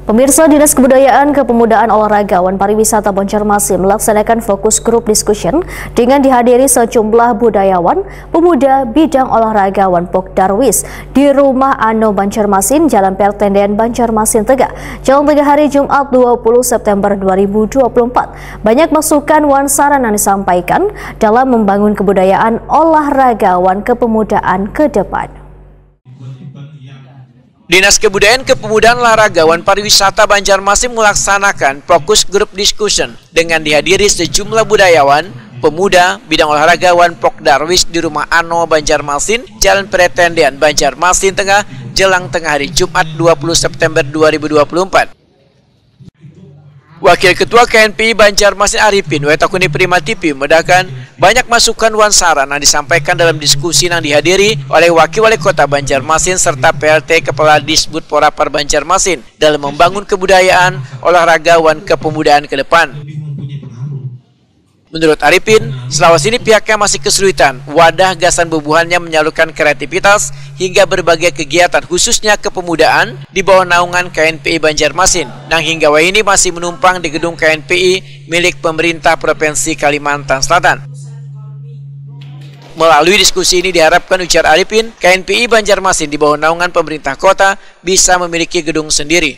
Pemirsa, Dinas Kebudayaan, Kepemudaan, Olahraga, Wan Pariwisata Banjarmasin melaksanakan fokus group discussion dengan dihadiri sejumlah budayawan, pemuda bidang olahraga Wan Pokdarwis di Rumah Ano Banjarmasin, Jalan Pertendean Banjarmasin Tegak, Jalan Tegak hari Jumat 20 September 2024. Banyak masukan Wan saran yang disampaikan dalam membangun kebudayaan olahraga Wan Kepemudaan ke depan. Dinas Kebudayaan, Kepemudaan, Olahraga, Wan Pariwisata Banjarmasin melaksanakan fokus group discussion dengan dihadiri sejumlah budayawan, pemuda, bidang olahraga Wan Pokdarwis di Rumah Ano Banjarmasin, Jalan Pertendean Banjarmasin Tengah, jelang tengah hari Jumat 20 September 2024. Wakil Ketua KNPI Banjarmasin Arifin Wetakuni Prima TV membedakan banyak masukan Wan saran yang disampaikan dalam diskusi yang dihadiri oleh Wakil Wali Kota Banjarmasin serta PLT Kepala Disbud Porapar Banjarmasin dalam membangun kebudayaan olahraga Wan Kepemudaan ke depan. Menurut Arifin, selama ini pihaknya masih kesulitan wadah gasan bubuhannya menyalurkan kreativitas hingga berbagai kegiatan khususnya kepemudaan di bawah naungan KNPI Banjarmasin yang hingga ini masih menumpang di gedung KNPI milik pemerintah Provinsi Kalimantan Selatan. Melalui diskusi ini diharapkan, ujar Arifin, KNPI Banjarmasin di bawah naungan pemerintah kota bisa memiliki gedung sendiri.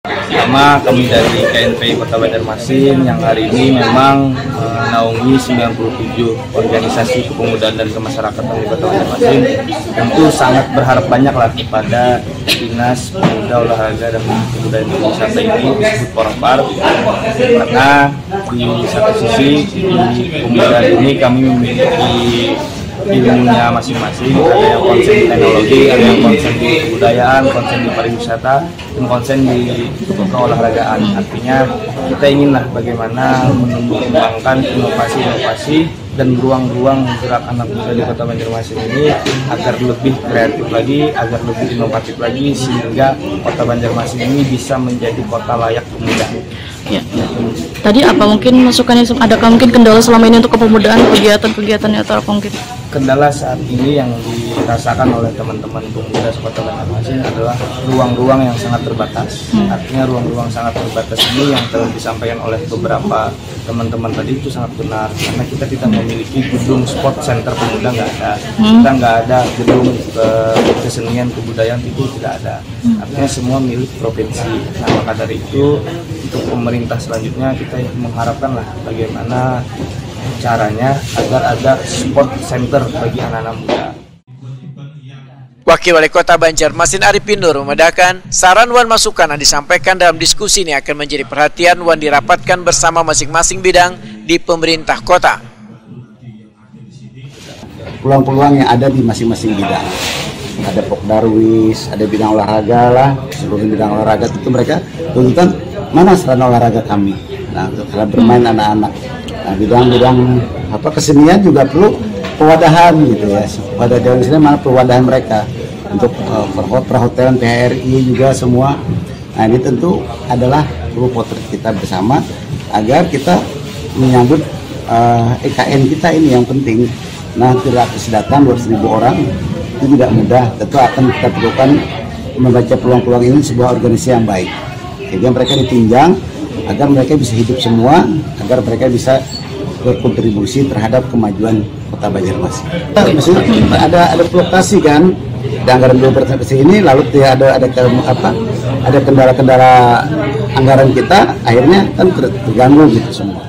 Pertama, kami dari KNPI Kota Banjarmasin yang hari ini memang menaungi 97 organisasi kepemudaan dan kemasyarakatan di Kota Banjarmasin. Tentu sangat berharap banyaklah kepada Dinas Pemuda, Olahraga dan Kebudayaan Wisata ini disebut Porapar, karena di satu sisi di kepemudaan ini kami memiliki ilmunya masing-masing, ada yang konsen di teknologi, ada yang konsen di kebudayaan, konsen di pariwisata, dan konsen di keolahragaan. Artinya kita inginlah bagaimana mengembangkan inovasi-inovasi dan ruang-ruang gerak anak muda di Kota Banjarmasin ini agar lebih kreatif lagi, agar lebih inovatif lagi, sehingga Kota Banjarmasin ini bisa menjadi kota layak pemuda. Ya. Tadi apa mungkin masukannya, adakah mungkin kendala selama ini untuk kepemudaan kegiatan-kegiatannya atau apa mungkin? Kendala saat ini yang dirasakan oleh teman-teman pemuda Kota Banjarmasin adalah ruang-ruang yang sangat terbatas. Artinya ruang-ruang sangat terbatas ini yang telah disampaikan oleh beberapa teman-teman tadi itu sangat benar, karena kita tidak memiliki gedung sport center pemuda, nggak ada. Kita nggak ada gedung kesenian kebudayaan, itu tidak ada. Artinya semua milik provinsi. Nah, maka dari itu untuk pemerintah selanjutnya kita mengharapkan lah bagaimana caranya agar ada sport center bagi anak-anak muda. Wakil Wali Kota Banjarmasin Arifin Nur membedakan saran Wan masukan yang disampaikan dalam diskusi ini akan menjadi perhatian Wan dirapatkan bersama masing-masing bidang di pemerintah kota. Peluang-peluang yang ada di masing-masing bidang. Ada Pokdarwis, ada bidang olahraga lah, seluruh bidang olahraga itu mereka tuntutan mana sarana olahraga kami. Nah, untuk bermain anak-anak. Nah, bidang-bidang kesenian juga perlu pewadahan gitu ya. Pada dalam sini mana pewadahan mereka untuk perhotelan, PHRI juga semua. Nah, ini tentu adalah perlu potret kita bersama agar kita menyambut EKN kita ini yang penting. Nah, tidak datang 200.000 orang itu tidak mudah. Tentu akan kita perlukan membaca peluang-peluang ini sebuah organisasi yang baik. Sehingga mereka ditinjang agar mereka bisa hidup semua, agar mereka bisa berkontribusi terhadap kemajuan Kota Banjarmasin. Ada fluktuasi kan, di anggaran 2% ini, lalu ada kendala-kendala anggaran kita, akhirnya kan terganggu gitu semua.